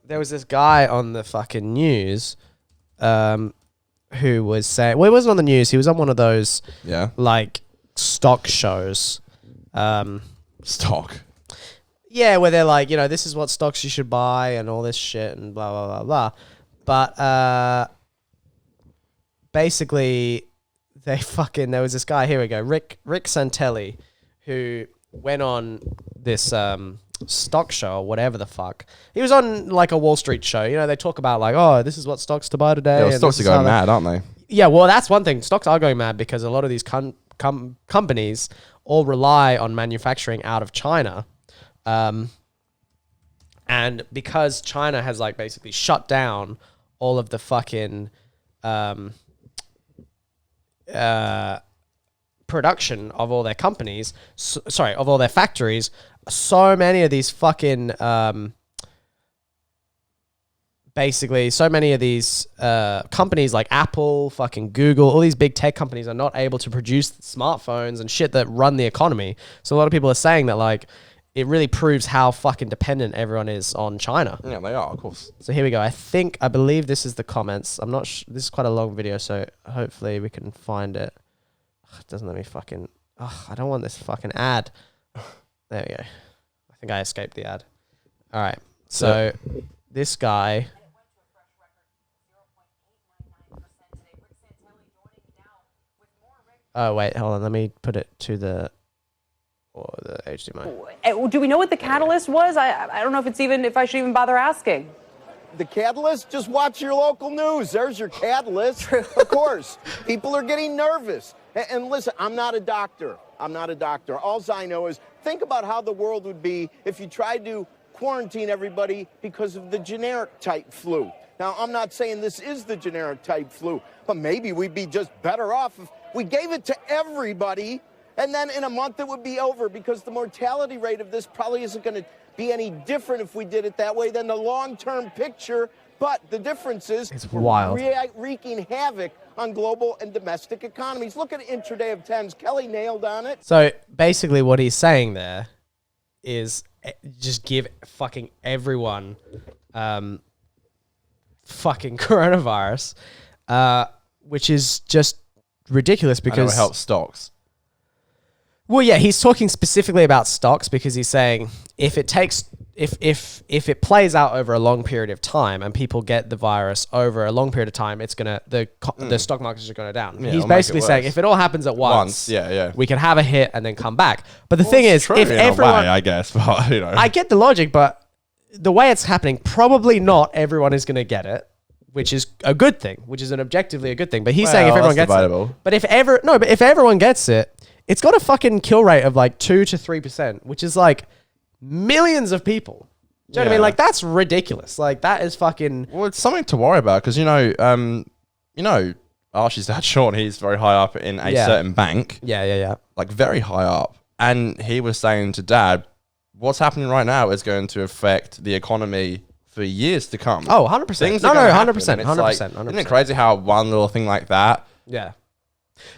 there was this guy on the fucking news, who was saying, well, he wasn't on the news. He was on one of those, like stock shows. Stock. Yeah, where they're like, you know, this is what stocks you should buy and all this shit and blah, blah, blah, blah. But basically, there was this guy, here we go, Rick Santelli, who went on this stock show or whatever the fuck. He was on like a Wall Street show. You know, they talk about like, oh, this is what stocks to buy today. Yeah, well, stocks are going mad, aren't they? Yeah, well, that's one thing. Stocks are going mad because a lot of these companies all rely on manufacturing out of China. And because China has like basically shut down all of the fucking production of all their companies, of all their factories, so many of these fucking basically so many of these companies like Apple, fucking Google, all these big tech companies are not able to produce smartphones and shit that run the economy. So a lot of people are saying that like it really proves how fucking dependent everyone is on China. Yeah, they are, of course. So here we go. I believe this is the comments. I'm not this is quite a long video, so hopefully we can find it. Ugh, it doesn't let me fucking... I don't want this fucking ad. There we go. I think I escaped the ad. All right. So this guy... Oh, wait. Hold on. Let me put it to the HDMI. Do we know what the catalyst was? I don't know if I should even bother asking. The catalyst? Just watch your local news. There's your catalyst. Of course. People are getting nervous. And listen, I'm not a doctor. All I know is think about how the world would be if you tried to quarantine everybody because of the generic type flu. Now, I'm not saying this is the generic type flu, but maybe we'd be just better off if we gave it to everybody, and then in a month it would be over, because the mortality rate of this probably isn't going to be any different if we did it that way than the long-term picture. But the difference is it's wild. Wreaking havoc on global and domestic economies. Look at intraday of 10s. Kelly nailed on it. So basically what he's saying there is just give fucking everyone fucking coronavirus, which is just ridiculous because it helps stocks. Well, yeah, he's talking specifically about stocks because he's saying if it plays out over a long period of time and people get the virus over a long period of time, it's gonna the stock markets are gonna go down. Yeah, he's basically saying if it all happens at once, we can have a hit and then come back. But the thing is, if everyone, I guess, but you know, I get the logic, but the way it's happening, probably not everyone is gonna get it, which is a good thing, which is objectively a good thing. But he's saying if everyone gets it, but if everyone gets it, it's got a fucking kill rate of like 2 to 3%, which is like millions of people. Do you know what I mean? Like that's ridiculous. Like that is fucking. Well, it's something to worry about because Archie's dad Sean, he's very high up in a certain bank. Yeah. Like very high up, and he was saying to Dad, "What's happening right now is going to affect the economy for years to come." Oh, 100%. No, 100%. 100%. Isn't it crazy how one little thing like that? Yeah.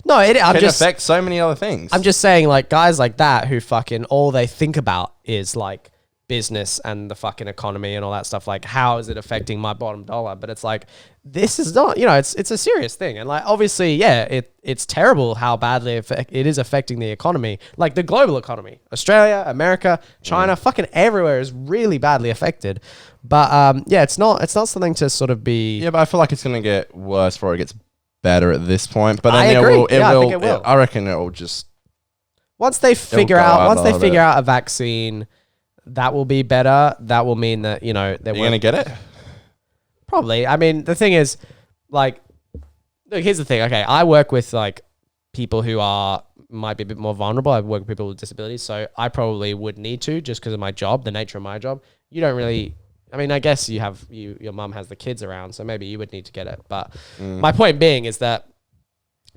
No, it can affect so many other things. I'm just saying, like, guys like that who fucking all they think about is like business and the fucking economy and all that stuff. Like, how is it affecting my bottom dollar? But it's like, this is not, it's a serious thing. And like, obviously, it's terrible how badly it is affecting the economy, like the global economy. Australia, America, China, fucking everywhere is really badly affected. But it's not something to sort of be. Yeah, but I feel like it's going to get worse before it gets better at this point. But then I agree. I think it will. I reckon it will just once they figure out a vaccine that will be better. That will mean that they're going to get it. Probably. I mean, the thing is, like, look, here's the thing. Okay, I work with like people who might be a bit more vulnerable. I work with people with disabilities, so I probably would need to just because of my job, the nature of my job. You don't really. I mean, I guess your mum has the kids around, so maybe you would need to get it. But my point being is that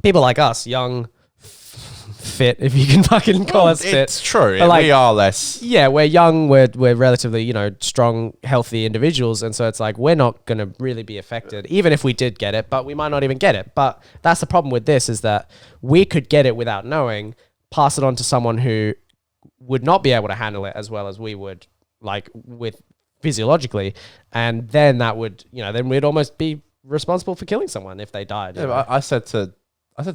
people like us, young, fit, if you can fucking call us fit. It's true. Like, we are less. Yeah, we're young. We're relatively, strong, healthy individuals. And so it's like, we're not going to really be affected, even if we did get it, but we might not even get it. But that's the problem with this is that we could get it without knowing, pass it on to someone who would not be able to handle it as well as we would, like with physiologically, and then that would, then we'd almost be responsible for killing someone if they died. Yeah, but I said to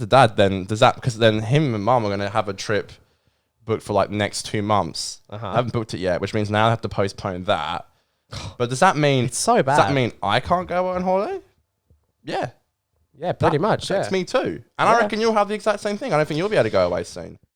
Dad, then does that, because then him and Mum are going to have a trip booked for like the next 2 months. I haven't booked it yet, which means now I have to postpone that. But does that mean It's so bad. Does that mean I can't go on holiday? Yeah, Yeah, pretty much. That's Yeah. me too. And I reckon you'll have the exact same thing. I don't think you'll be able to go away soon.